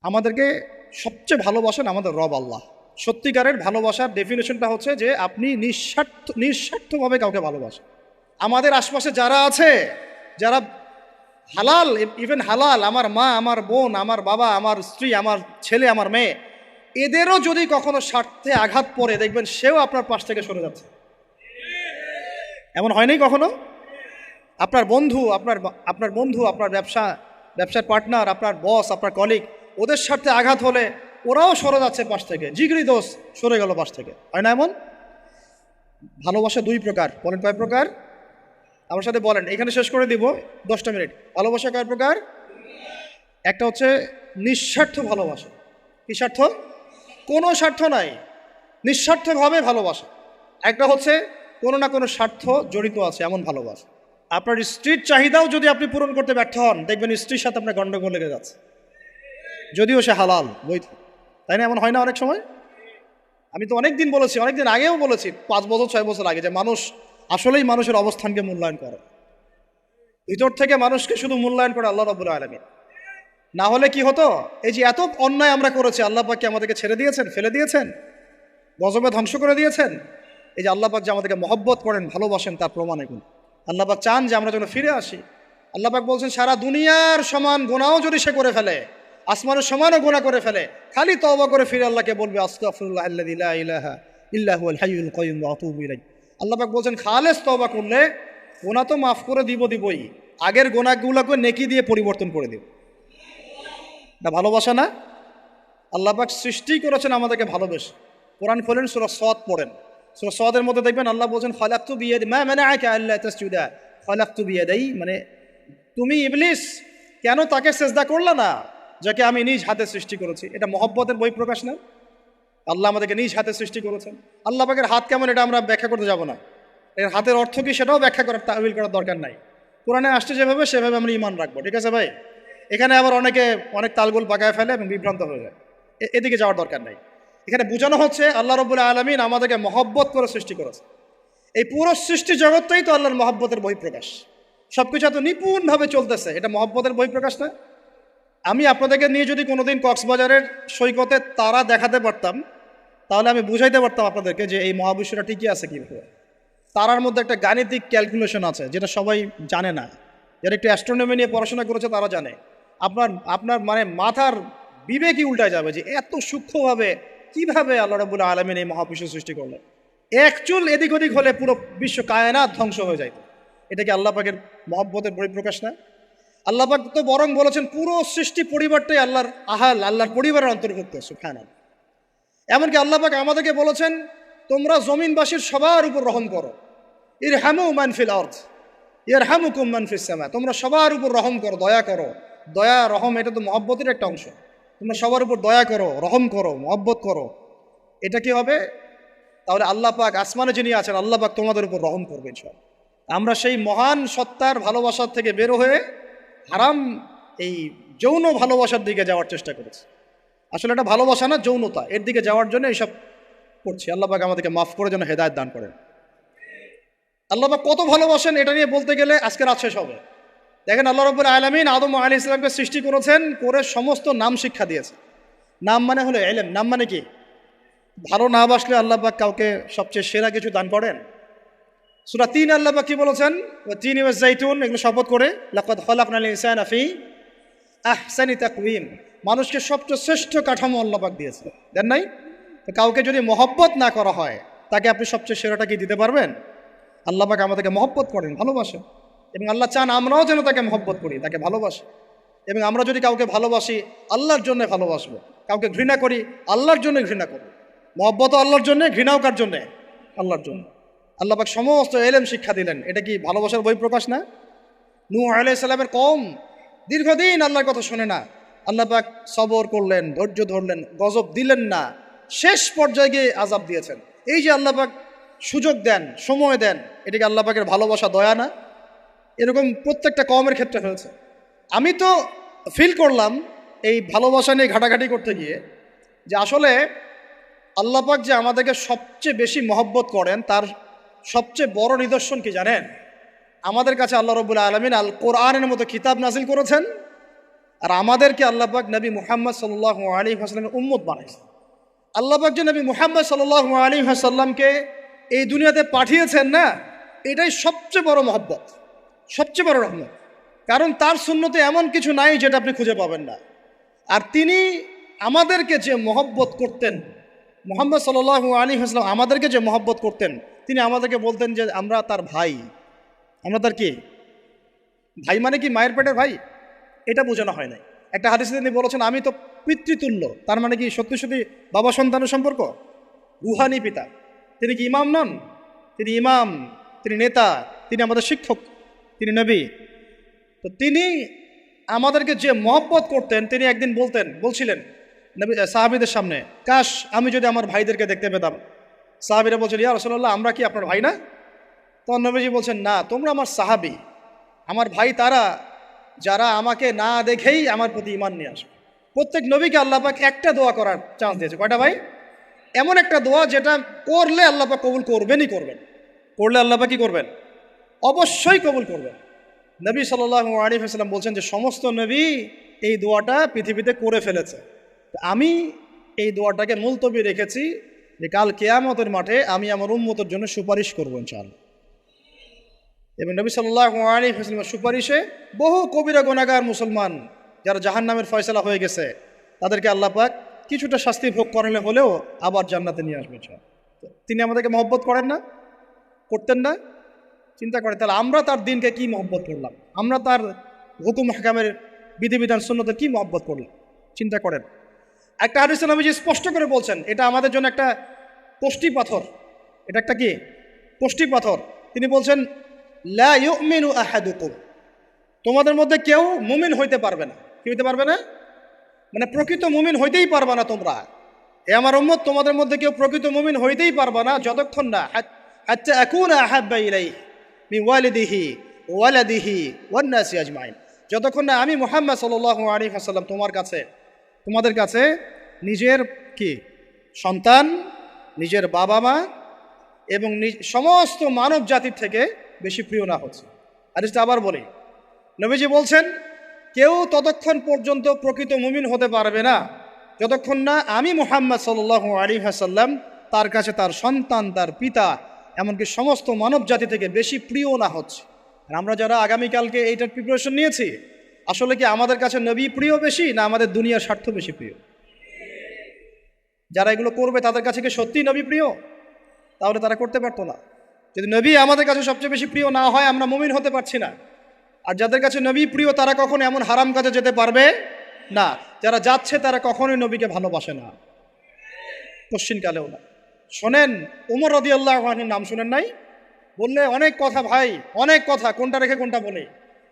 আমাদেরকে সবচেয়ে ভালোবাসেন আমাদের রব আল্লাহ। সত্যিকারের ভালোবাসার ডেফিনেশনটা হচ্ছে যে আপনি নিঃস্বার্থভাবে কাউকে ভালোবাসেন। আমাদের আশপাশে যারা আছে, যারা হালাল, ইভেন হালাল, আমার মা, আমার বোন, আমার বাবা, আমার স্ত্রী, আমার ছেলে, আমার মেয়ে, এদেরও যদি কখনো স্বার্থে আঘাত পড়ে, দেখবেন সেও আপনার পাশ থেকে সরে যাচ্ছে। এমন হয়নি কখনো? আপনার বন্ধু, আপনার ব্যবসার পার্টনার, আপনার বস, আপনার কলিগ, ওদের স্বার্থে আঘাত হলে ওরাও সরে যাচ্ছে পাশ থেকে, জিগরি দোষ সরে গেল পাশ থেকে, হয় না এমন? ভালোবাসা দুই প্রকার, বলেন কয় প্রকার? আমার সাথে বলেন, এখানে শেষ করে দিব 10টা মিনিট। ভালোবাসা কয় প্রকার? একটা হচ্ছে নিঃস্বার্থ ভালোবাসা। কি স্বার্থ? কোনো স্বার্থ নাই, নিঃস্বার্থভাবে ভালোবাসা। একটা হচ্ছে কোনো না কোনো স্বার্থ জড়িত আছে এমন ভালোবাসা। আপনার স্ত্রীর চাহিদাও যদি আপনি পূরণ করতে ব্যর্থ হন, দেখবেন স্ত্রীর সাথে আপনার গন্ডগোল লেগে যাচ্ছে, যদিও সে হালাল বৈধ। তাই না? এমন হয় না অনেক সময়? আমি তো অনেক দিন বলেছি, অনেক দিন আগেও বলেছি, 5 বছর 6 বছর আগে, যে মানুষ আসলেই মানুষের অবস্থানকে মূল্যায়ন করে। ভিতর থেকে মানুষকে শুধু মূল্যায়ন করে আল্লাহ রাব্বুল আলামিন। না হলে কি হতো? এই যে এত অন্যায় আমরা করেছি, আল্লাহ পাক কি আমাদেরকে ছেড়ে দিয়েছেন, ফেলে দিয়েছেন, গজবে ধ্বংস করে দিয়েছেন? এই যে আল্লাহ পাক যে আমাদেরকে মহব্বত করেন, ভালোবাসেন, তার প্রমাণ এগুলো। আল্লাহ পাক চান যে আমরা যেন ফিরে আসি। আল্লাহ পাক বলছেন, সারা দুনিয়ার সমান গুনাহও যদি সে করে ফেলে, আসমানের সমানও গুনাহ করে ফেলে, খালি তওবা করে ফিরে আল্লাহকে বলবে, আস্তাগফিরুল্লাহ আল্লাযী লা ইলাহা ইল্লা হুয়াল হাইয়ুল কাইয়্যুম ওয়া আতুবু ইলাইহি। আল্লাহ পাক বলছেন, খালেস তওবা করলে গুনাহ তো মাফ করে দিবই, আগের গুনাহগুলোকে নেকি দিয়ে পরিবর্তন করে দিব। না ভালোবাসা না? আল্লাহ পাক সৃষ্টি করেছেন আমাদেরকে ভালোবেসে। কোরআন খোলেন, সূরা সদ পড়েন। সূরা সদের মধ্যে দেখবেন আল্লাহ বলছেন, খালাকতু বিয়াদি মা মানাআকা আল্লা তাসজুদা খালাকতু বিয়াদাই, মানে তুমি ইবলিস কেন তাকে সেজদা করলা না যাকে আমি নিজ হাতে সৃষ্টি করেছি? এটা মহব্বতের বহিঃপ্রকাশ না? আল্লাহ আমাদেরকে নিজ হাতে সৃষ্টি করেছেন। আল্লাহ পাকের হাত কেমন এটা আমরা ব্যাখ্যা করতে যাব না। এর হাতের অর্থ কি সেটাও ব্যাখ্যা করার, তাওয়িল করার দরকার নাই। কোরআনে আসছে যেভাবে সেভাবে আমরা ঈমান রাখবো, ঠিক আছে ভাই? এখানে আবার অনেকে অনেক তালগোল পাকায় ফেলে এবং বিভ্রান্ত হয়ে যায়, এদিকে যাওয়ার দরকার নাই। এখানে বোঝানো হচ্ছে আল্লাহ রাব্বুল আলামিন আমাদেরকে মহব্বত করে সৃষ্টি করেছে। এই পুরো সৃষ্টি জগৎটাই তো আল্লাহর মহব্বতের বহিঃপ্রকাশ। সবকিছু এত নিপুণভাবে চলতেছে, এটা মহব্বতের বহিঃপ্রকাশ না? আমি আপনাদেরকে নিয়ে যদি কোনোদিন কক্সবাজারের সৈকতে তারা দেখাতে পারতাম, তাহলে আমি বুঝাইতে পারতাম আপনাদেরকে যে এই মহাবিশ্বটা ঠিকই আছে কীভাবে। তারার মধ্যে একটা গাণিতিক ক্যালকুলেশন আছে যেটা সবাই জানে না। যারা একটু অ্যাস্ট্রোনমি নিয়ে পড়াশোনা করেছে তারা জানে। আপনার আপনার মানে মাথার বিবেকই উল্টায় যাবে যে এত সূক্ষ্মভাবে কিভাবে আল্লাহ রাব্বুল আলামিন এই মহাবিশ্ব সৃষ্টি করলেন। এক চুল এদিক ওদিক হলে পুরো বিশ্ব কায়নাত ধ্বংস হয়ে যায়। এটা কি আল্লাহ পাকের মহব্বতের পরিপ্রকাশ না? আল্লাহ পাক তো বরং বলেছেন পুরো সৃষ্টি পরিবারটাই আল্লাহর আল্লাহর পরিবারের অন্তর্ভুক্ত, সুবহানাল্লাহ। এমনকি আল্লাহ পাক আমাদেরকে বলেছেন, তোমরা জমিনবাসীর সবার উপর রহম করো, ইরহামু মান ফিল আরদ ইয়ারহামুকুম মান ফিস সামা। তোমরা সবার উপর রহম করো, দয়া করো। দয়া রহম এটা তো মহব্বতের একটা অংশ। তোমরা সবার উপর দয়া করো, রহম করো, মহব্বত করো। এটা কি হবে? তাহলে আল্লাহ পাক আসমানে যিনি আছেন, আল্লাহ পাক তোমাদের উপর রহম করবে ইনশাআল্লাহ। আমরা সেই মহান সত্তার ভালোবাসার থেকে বের হয়ে হারাম এই যৌন ভালোবাসার দিকে যাওয়ার চেষ্টা করেছি। আসলে এটা ভালোবাসা না, যৌনতা, এর দিকে যাওয়ার জন্য এইসব করছি। আল্লাহ পাক আমাদেরকে মাফ করে যেন হেদায়েত দান করেন। আল্লাহ পাক কত ভালোবাসেন এটা নিয়ে বলতে গেলে আজকে রাত শেষ হবে। দেখেন, আল্লাহ রাব্বুল আলামিন আদম আলাইহিস সালামকে সৃষ্টি করেছেন, করে সমস্ত নাম শিক্ষা দিয়েছে। নাম মানে হলো ইলম। নাম মানে কি? ভালো না বাসলে আল্লাহ পাক কাউকে সবচেয়ে সেরা কিছু দান করেন। সূরা ৩ আল্লাহ পাক কি বলেছেন? ওয়া তিনি ওয়াজ জাইতুন, এগুলো শপথ করে, লাকাদ খালাকনাল ইনসানা ফি আহসানি তাকওয়িম। মানুষকে সবচেয়ে শ্রেষ্ঠ কাঠামো আল্লাহ পাক দিয়েছে, দেন নাই? তো কাউকে যদি মহব্বত না করা হয়, তাকে আপনি সবচেয়ে সেরাটা কি দিতে পারবেন? আল্লাহ পাক আমাদেরকে মহব্বত করেন, ভালোবাসেন, এবং আল্লাহ চান আমরাও যেন তাকে মহব্বত করি, তাকে ভালোবাসি। এবং আমরা যদি কাউকে ভালোবাসি, আল্লাহর জন্য ভালোবাসবো। কাউকে ঘৃণা করি, আল্লাহর জন্য ঘৃণা করব। মহব্বতও আল্লাহর জন্য, ঘৃণাও কার জন্যে? আল্লাহর জন্য। আল্লাহ পাক সমস্ত ইলম শিক্ষা দিলেন, এটা কি ভালোবাসার বহিঃপ্রকাশ না? নূহ আলাইহিস সালামের কওম দীর্ঘদিন আল্লাহর কথা শোনে না, আল্লাহ পাক সবর করলেন, ধৈর্য ধরলেন, গজব দিলেন না, শেষ পর্যায়ে গিয়ে আযাব দিয়েছেন। এই যে আল্লাহ পাক সুযোগ দেন, সময় দেন, এটাকে আল্লাহ পাকের ভালোবাসা, দয়া না? এরকম প্রত্যেকটা কওমের ক্ষেত্রে হয়েছে। আমি তো ফিল করলাম এই ভালোবাসা নিয়ে ঘাটাঘাটি করতে গিয়ে যে আসলে আল্লাহ পাক যে আমাদেরকে সবচেয়ে বেশি মহব্বত করেন, তার সবচেয়ে বড় নিদর্শন কি জানেন? আমাদের কাছে আল্লাহ রাব্বুল আলামিন আল কোরআনের মতো কিতাব নাজিল করেছেন, আর আমাদেরকে আল্লাহ পাক নবী মুহাম্মদ সাল্লাল্লাহু আলাইহি ওয়াসাল্লামের উম্মত বানাইছেন। আল্লাহ পাক যে নবী মুহাম্মদ সাল্লাল্লাহু আলাইহি ওয়াসাল্লামকে এই দুনিয়াতে পাঠিয়েছেন না, এটাই সবচেয়ে বড় মহব্বত, সবচেয়ে বড় রহমত। কারণ তার সুন্নতে এমন কিছু নাই যেটা আপনি খুঁজে পাবেন না। আর তিনি আমাদেরকে যে মহব্বত করতেন, মুহাম্মদ সাল্লাল্লাহু আলাইহি ওয়াসাল্লাম আমাদেরকে যে মহব্বত করতেন, তিনি আমাদেরকে বলতেন যে আমরা তার ভাই। আমরা তার কি ভাই? মানে কি মায়ের পেটের ভাই? এটা বোঝানো হয় নাই। একটা হাদিসে তিনি বলেছেন আমি তো পিতৃতুল্য। তার মানে কি সত্যি সত্যি বাবা সন্তানের সম্পর্ক? রুহানি পিতা। তিনি কি ইমাম নন? তিনি ইমাম, তিনি নেতা, তিনি আমাদের শিক্ষক, তিনি নবী। তো তিনি আমাদেরকে যে মহব্বত করতেন, তিনি একদিন বলছিলেন নবী সাহাবীদের সামনে, কাশ আমি যদি আমার ভাইদেরকে দেখতে পেতাম। সাহাবীরা বলছেন, ইয়া রাসূলুল্লাহ, আমরা কি আপনার ভাই না? তখন নবীজি বলছেন, না, তোমরা আমার সাহাবী। আমার ভাই তারা যারা আমাকে না দেখেই আমার প্রতি ঈমান নিয়ে আসবে। প্রত্যেক নবীকে আল্লাহ পাক একটা দোয়া করার চান্স দিয়েছে। কয়টা ভাই? এমন একটা দোয়া যেটা করলে আল্লাহ পাক কবুল করবেনই করবেন। করলে আল্লাহ পাক কি করবেন? অবশ্যই কবুল করবেন। নবী সাল্লাল্লাহু আলাইহি ওয়াসাল্লাম বলছেন যে সমস্ত নবী এই দোয়াটা পৃথিবীতে করে ফেলেছে। আমি এই দোয়াটাকে মুলতবি রেখেছি যে কাল কিয়ামতের মাঠে আমি আমার উম্মতের জন্য সুপারিশ করবো ইনশাআল্লাহ। এবং নবী সাল্লাল্লাহু আলাইহি ওয়াসাল্লামের সুপারিশে বহু কবিরা গুনাহগার মুসলমান যারা জাহান্নামের ফয়সালা হয়ে গেছে, তাদেরকে আল্লাহ পাক কিছুটা শাস্তি ভোগ করালে হলেও আবার জান্নাতে নিয়ে আসবে। তিনি আমাদেরকে মহব্বত করেন না? করতেন না? চিন্তা করেন তাহলে আমরা তার দিনকে কি মহব্বত করলাম, আমরা তার হুকুম হাকামের বিধিবিধান সুন্নতের কি মহব্বত করলাম, চিন্তা করেন। একটা হাদিসে নবীজি স্পষ্ট করে বলছেন এটা আমাদের জন্য একটা কষ্টি পাথর। এটা একটা কি কষ্টি পাথর। তিনি বলছেন, লা ইউমিনু আহাদুকুম, তোমাদের মধ্যে কেউ মুমিন হইতে পারবে না। কি হইতে পারবে না? মানে প্রকৃত মুমিন হইতেই পারবে না তোমরা। হে আমার উম্মত, তোমাদের মধ্যে কেউ প্রকৃত মুমিন হইতেই পারবে না যতক্ষণ না হাত্তা আকুনা আহাব্বা ইলাইহি মিন ওয়ালিদিহি ওয়ালাদিহি ওয়ান নাসি আজমাইন, যতক্ষণ না আমি মুহাম্মদ সাল্লাল্লাহু আলাইহি ওয়াসাল্লাম তোমাদের কাছে নিজের কি সন্তান, নিজের বাবা মা এবং সমস্ত মানব জাতির থেকে বেশি প্রিয় না হচ্ছে। আর এটা আবার বলি, নবীজি বলছেন কেউ ততক্ষণ পর্যন্ত প্রকৃত মুমিন হতে পারবে না যতক্ষণ না আমি মুহাম্মদ সাল্লাল্লাহু আলাইহি ওয়াসাল্লাম তার কাছে তার সন্তান, তার পিতা, এমনকি সমস্ত মানব জাতি থেকে বেশি প্রিয় না হচ্ছে। আর আমরা যারা আগামীকালকে এইটার প্রিপারেশন নিয়েছি, আসলে কি আমাদের কাছে নবী প্রিয় বেশি না আমাদের দুনিয়ার স্বার্থ বেশি প্রিয়? যারা এগুলো করবে তাদের কাছে কি সত্যিই নবী প্রিয়? তাহলে তারা করতে পারতো না। যদি নবী আমাদের কাছে সবচেয়ে বেশি প্রিয় না হয়, আমরা মুমিন হতে পারছি না। আর যাদের কাছে নবী প্রিয় তারা কখনো এমন হারাম কাজে যেতে পারবে না। যারা যাচ্ছে তারা কখনোই নবীকে ভালোবাসে না, কোশ্চিনকালেও না। শোনেন, উমর রাদিয়াল্লাহু আনহুর নাম শুনেন নাই? বললে অনেক কথা ভাই, অনেক কথা, কোনটা রেখে কোনটা বলে।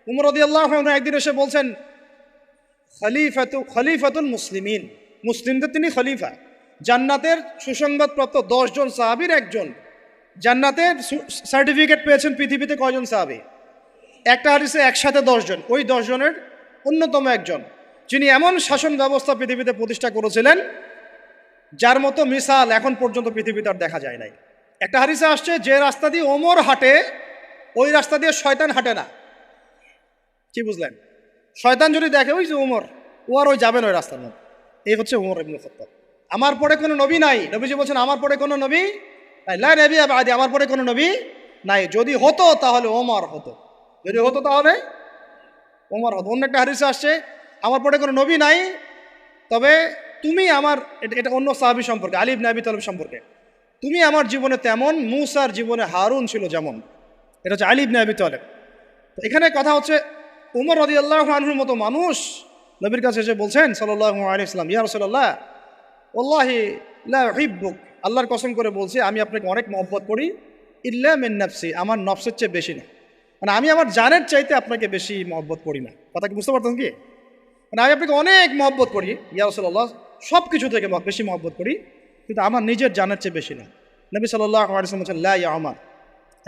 উমর রাদিয়াল্লাহু আনহু একদিন এসে বলছেন খলিফাতুল মুসলিমিন, মুসলিমদের তিনি খলিফা। জান্নাতের সুসংবাদপ্রাপ্ত 10 জন সাহাবীর একজন। জান্নাতের সার্টিফিকেট পেয়েছেন পৃথিবীতে কয়জন সাহাবী? একটা হাদিসে একসাথে 10 জন। ওই 10 জনের অন্যতম একজন, যিনি এমন শাসন ব্যবস্থা পৃথিবীতে প্রতিষ্ঠা করেছিলেন যার মতো মিসাল এখন পর্যন্ত পৃথিবীতে আর দেখা যায় নাই। একটা হাদিসে আসছে যে রাস্তা দিয়ে ওমর হাঁটে ওই রাস্তা দিয়ে শয়তান হাঁটে না। কি বুঝলেন? শয়তান যদি দেখে ওই যে ওমর, ও আর ওই যাবেন ওই রাস্তার মধ্যে। এই হচ্ছে ওমর ইবনে খাত্তাব। আমার পরে কোনো নবী নাই। নবীজি বলছেন আমার পরে কোনো নবী নাই, লা নবিয়্যা বা'দি, আমার পরে কোনো নবী নাই। যদি হতো তাহলে ওমর হতো, যদি হতো তাহলে ওমর হতো। অন্য একটা হাদিসে আসছে আমার পরে কোনো নবী নাই, তবে তুমি আমার, এটা অন্য সাহাবী সম্পর্কে, আলী ইবনে আবি তালিব সম্পর্কে, তুমি আমার জীবনে তেমন মূসার জীবনে হারুন ছিল যেমন। এটা হচ্ছে আলী ইবনে আবি তালিব। তো এখানে কথা হচ্ছে উমর রাদিয়াল্লাহু আনহুর মতো মানুষ নবীর কাছে এসে বলছেন সাল্লাল্লাহু আলাইহি ওয়াসাল্লাম, ইয়া রাসূলুল্লাহ ওয়াল্লাহি লা উহিব্বুক, আল্লাহর কসম করে বলছি আমি আপনাকে অনেক মহব্বত করি, ইল্লা মিন নাফসি, আমার নফসের চেয়ে বেশি না। মানে আমি আমার জানের চাইতে আপনাকে বেশি মহব্বত করি না। কথা কি বুঝতে পারতেন কি? মানে আমি আপনাকে অনেক মহব্বত করি ইয়া রাসূলুল্লাহ, সব কিছু থেকে বেশি মহব্বত করি, কিন্তু আমার নিজের জানের চেয়ে বেশি না। নবী সাল্লাল্লাহু আলাইহি ওয়াসাল্লাম বলছেন, লা ইয়া ওমর,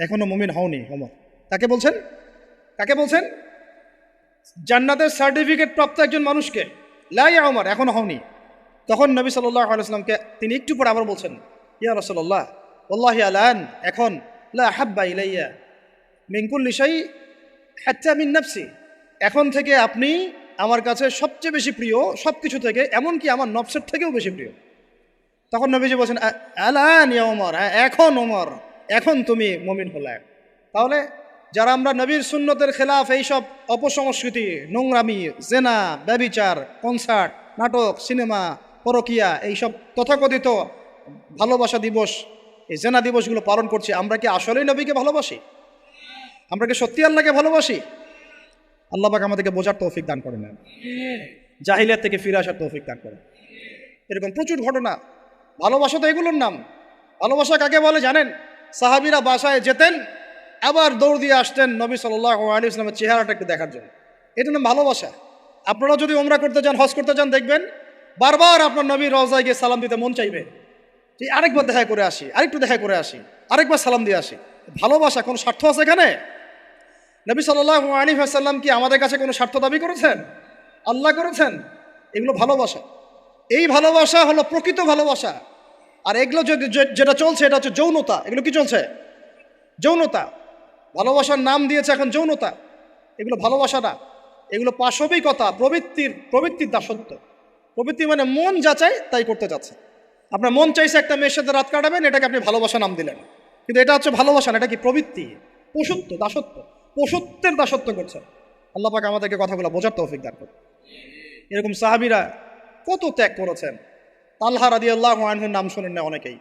এখনো মুমিন হওনি ওমর। কাকে বলছেন? কাকে বলছেন? জান্নাতের সার্টিফিকেট প্রাপ্ত একজন মানুষকে। লা ইয়া ওমর, এখনো হওনি। তখন নবী সাল্লাল্লাহু আলাইহি ওয়াসাল্লামকে তিনি একটু পরে আবার বলছেন, ইয়া রাসূলুল্লাহ ওয়াল্লাহি আলান, এখন লা হাব্বা ইলাইয়া মিন কুল্লি শাই হাত্তা মিন নাফসি, এখন থেকে আপনি আমার কাছে সবচেয়ে বেশি প্রিয় সব কিছু থেকে, এমনকি আমার নফসের থেকেও বেশি প্রিয়। তখন নবীজি বলছেন আলান ইয়া ওমর, এখন ওমর, এখন তুমি মুমিন হলে। তাহলে যারা আমরা নবীর সুন্নতের খেলাফ এইসব অপসংস্কৃতি, নোংরামি, জেনা, ব্যভিচার, কনসার্ট, নাটক, সিনেমা, পরকিয়া, এইসব তথাকথিত ভালোবাসা দিবস, এই জেনা দিবসগুলো পালন করছি, আমরা কি আসলেই নবীকে ভালোবাসি? আমরা কি সত্যি আল্লাহকে ভালোবাসি? আল্লাহ পাক আমাদেরকে বোঝার তৌফিক দান করেন, জাহিলিয়াত থেকে ফিরে আসার তৌফিক দান করেন। এরকম প্রচুর ঘটনা। ভালোবাসা তো এগুলোর নাম। ভালোবাসা কাকে বলে জানেন? সাহাবীরা বাসায় যেতেন, আবার দৌড় দিয়ে আসতেন নবী সাল্লাল্লাহু আলাইহি ওয়াসাল্লামের চেহারাটা একটু দেখার জন্য। এটা নাম ভালোবাসা। আপনারা যদি উমরা করতে যান, হজ করতে যান, দেখবেন বারবার আপনার নবীর রওজায় গিয়ে সালাম দিতে মন চাইবে, যে আরেকবার দেখা করে আসি, আরেকটু দেখা করে আসি, আরেকবার সালাম দিয়ে আসি। ভালোবাসা কোনো স্বার্থ আছে এখানে? নবী সাল্লাল্লাহু আলাইহি ওয়াসাল্লাম কি আমাদের কাছে কোনো স্বার্থ দাবি করেছেন? আল্লাহ করেছেন? এগুলো ভালোবাসা। এই ভালোবাসা হলো প্রকৃত ভালোবাসা। আর এগুলো যেটা চলছে এটা হচ্ছে যৌনতা। এগুলো কি চলছে? যৌনতা। ভালোবাসার নাম দিয়েছে এখন যৌনতা। এগুলো ভালোবাসা না, এগুলো পাশবিকতা, প্রবৃত্তির দাসত্ব। প্রবৃত্তি মানে মন যা চায় তাই করতে যাচ্ছে। আপনার মন চাইছে একটা মেয়ের সাথে রাত কাটাবেন, এটাকে আপনি ভালোবাসা নাম দিলেন, কিন্তু এটা হচ্ছে ভালোবাসা না, এটা কি প্রবৃত্তি, পশুত্ব, দাসত্ব, পশুত্বের দাসত্ব করছে। আল্লাহ পাক আমাদেরকে কথাগুলো বোঝার তৌফিক দান করুন। এরকম সাহাবীরা কত ত্যাগ করেছেন। তালহা রাদিয়াল্লাহু আনহুর নাম শোনেন না অনেকেই।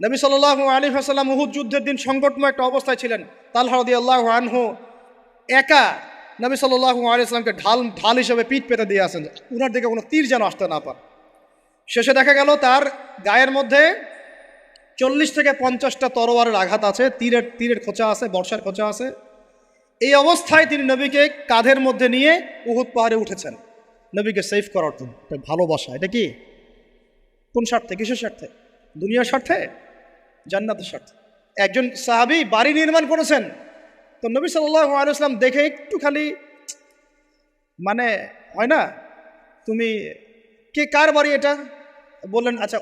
নবী সাল্লাল্লাহু আলাইহি ওয়াসাল্লাম উহুদ যুদ্ধের দিন সংকটময় একটা অবস্থায় ছিলেন। তালহা রাদিয়াল্লাহু আনহু একা নবী সাল্লাল্লাহু আলাইহি ওয়াসাল্লামকে ঢাল হিসেবে পিঠ পেতে দিয়ে আসেন, উনার দিকে কোনো তীর যেন আসতে না পারে। শেষে দেখা গেল তার গায়ের মধ্যে 40 থেকে 50টা তরোয়ারের আঘাত আছে, তীরের খোঁচা আছে, বর্ষার খোঁচা আছে। এই অবস্থায় তিনি নবীকে কাঁধের মধ্যে নিয়ে উহুদ পাহাড়ে উঠেছেন নবীকে সেভ করার জন্য। ভালোবাসা। এটা কি? কোন স্বার্থে? কিসের স্বার্থে? দুনিয়ার স্বার্থে? জান্নাতের স্বার্থে। একজন সাহাবী বাড়ি নির্মাণ করেছেন, তো নবী সাল্লাল্লাহু আলাইহি ওয়াসাল্লাম দেখে একটু খালি মানে হয় না, তুমি কে, কার বাড়ি এটা? বললেন আচ্ছা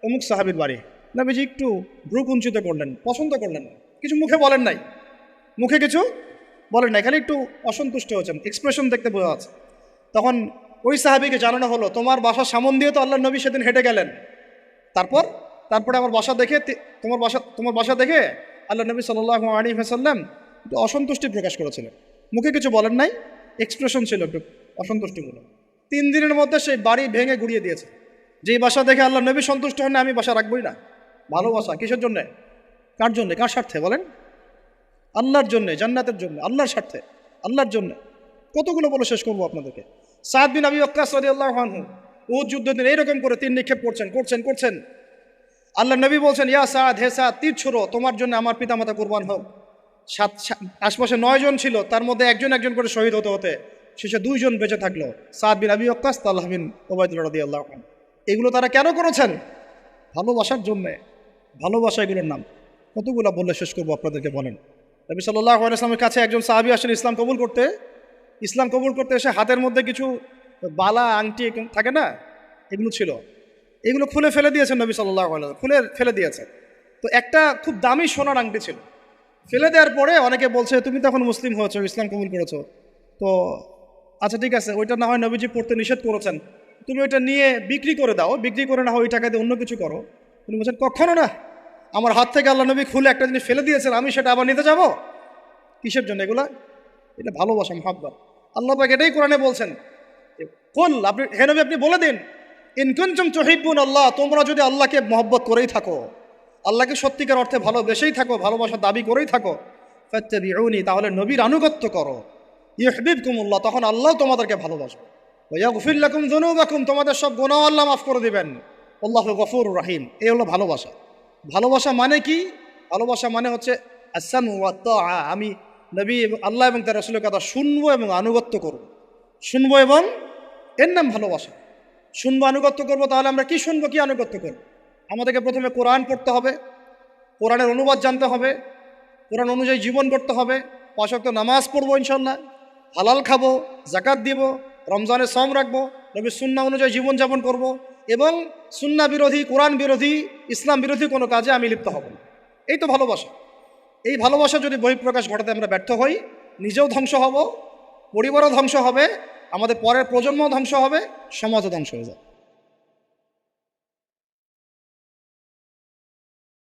অমুক সাহাবীর বাড়ি। নবীজি একটু ভ্রু কুঞ্চিত করলেন, পছন্দ করলেন না, কিছু মুখে বলেন নাই, মুখে কিছু বলেন নাই, খালি একটু অসন্তুষ্ট হয়েছেন, এক্সপ্রেশন দেখতে বোঝা যাচ্ছে। তখন ওই সাহাবীকে জানানো হলো, তোমার বাসার সামন দিয়ে তো আল্লাহ নবী সেদিন হেঁটে গেলেন, তারপরে আমার বাসা দেখে, তোমার বাসা দেখে আল্লাহ নবী সাল্লাল্লাহু আলাইহি ওয়াসাল্লাম একটু অসন্তুষ্টি প্রকাশ করেছিলেন, মুখে কিছু বলেন নাই, এক্সপ্রেশন ছিল একটু অসন্তুষ্টিমূলক। 3 দিনের মধ্যে সেই বাড়ি ভেঙে গুড়িয়ে দিয়েছে। যেই বাসা দেখে আল্লাহ নবী সন্তুষ্ট হন না, আমি বাসা রাখবই না। ভালোবাসা কিসের জন্যে? কার জন্যে? কার স্বার্থে বলেন? আল্লাহর জন্যে, জান্নাতের জন্য, আল্লাহর স্বার্থে, আল্লাহর জন্যে। কতগুলো বলে শেষ করবো আপনাদেরকে। সাদ বিন আবি ওয়াক্কাস রাদিয়াল্লাহু আনহু উহুদ যুদ্ধের দিন এইরকম করে তীর নিক্ষেপ করছেন। আল্লাহ নবী বলছেন, ইয়া সাদ, হে সাদ, তীর ছোড়ো, তোমার জন্য আমার পিতামাতা কুরবান হোক। আশপাশে 9 জন ছিল, তার মধ্যে একজন করে শহীদ হতে শেষে 2 জন বেঁচে থাকলো, সাদ বিন আবি ওয়াক্কাস, তালহা বিন উবাইদুল্লাহ রাদিয়াল্লাহু আনহু। এগুলো তারা কেন করেছেন? ভালোবাসার জন্যে। ভালোবাসা এগুলোর নাম। কতগুলো বললে শেষ করবো আপনাদেরকে বলেন। নবী সাল্লাল্লাহু আলাইহি ওয়াসাল্লামের কাছে একজন সাহাবী আসেন ইসলাম কবুল করতে এসে হাতের মধ্যে কিছু বালা, আংটি থাকে না, এগুলো ছিল, এগুলো খুলে ফেলে দিয়েছেন নবী সাল্লাল্লাহু আলাইহি ওয়াসাল্লাম, খুলে ফেলে দিয়েছেন। তো একটা খুব দামি সোনার আংটি ছিল, ফেলে দেওয়ার পরে অনেকে বলছে, তুমি তো এখন মুসলিম হয়েছো, ইসলাম কবুল করেছো, তো আচ্ছা ঠিক আছে, ওইটা না হয় নবীজি পড়তে নিষেধ করেছেন, তুমি ওইটা নিয়ে বিক্রি করে দাও, বিক্রি করে না হয় ওই টাকা দিয়ে অন্য কিছু করো। তুমি বলছেন, কখনো না, আমার হাত থেকে আল্লাহ নবী খুলে একটা জিনিস ফেলে দিয়েছেন, আমি সেটা আবার নিতে যাবো? কিসের জন্য এগুলা? এটা ভালোবাসা, মহব্বত। আল্লাহ পাক এটাই কোরআনে বলছেন, কুল, হে নবী আপনি বলে দিন, ইন কুনতুম তুহিব্বুন আল্লাহ, তোমরা যদি আল্লাহকে মহব্বত করেই থাকো, আল্লাহকে সত্যিকার অর্থে ভালোবেসেই থাকো, ভালোবাসার দাবি করেই থাকো, ফাত্তাবিউনি, তাহলে নবীর আনুগত্য করো, ইউহিব্বুকুমুল্লাহ, তখন আল্লাহ তোমাদেরকে ভালোবাসবে, ওয়া ইয়াগফির লাকুম যুনুবাকুম, তোমাদের সব গুনাহ আল্লাহ মাফ করে দিবেন, আল্লাহু গফুরুর রহিম। এই হলো ভালোবাসা। ভালোবাসা মানে কি? ভালোবাসা মানে হচ্ছে আস-সামউ ওয়াত তাআ, আমি নবী এবং আল্লাহ এবং তার রাসূলের কথা শুনবো এবং আনুগত্য করব, শুনবো, এবং এর নাম ভালোবাসা। শুনবো, আনুগত্য করবো। তাহলে আমরা কি শুনবো, কি আনুগত্য করব? আমাদেরকে প্রথমে কোরআন পড়তে হবে, কোরআনের অনুবাদ জানতে হবে, কোরআন অনুযায়ী জীবন করতে হবে, 5 ওয়াক্ত নামাজ পড়বো ইনশাল্লাহ, হালাল খাবো, যাকাত দিব, রমজানের সম রাখবো, নবীর সুন্নাহ অনুযায়ী জীবনযাপন করব, এবং সুন্নাহ বিরোধী, কোরআন বিরোধী, ইসলাম বিরোধী কোনো কাজে আমি লিপ্ত হব না। এই তো ভালোবাসা। এই ভালোবাসা যদি বহিঃপ্রকাশ ঘটাতে আমরা ব্যর্থ হই, নিজেও ধ্বংস হব, পরিবারও ধ্বংস হবে, আমাদের পরের প্রজন্ম ধ্বংস হবে, সমাজও ধ্বংস হয়ে যাবে।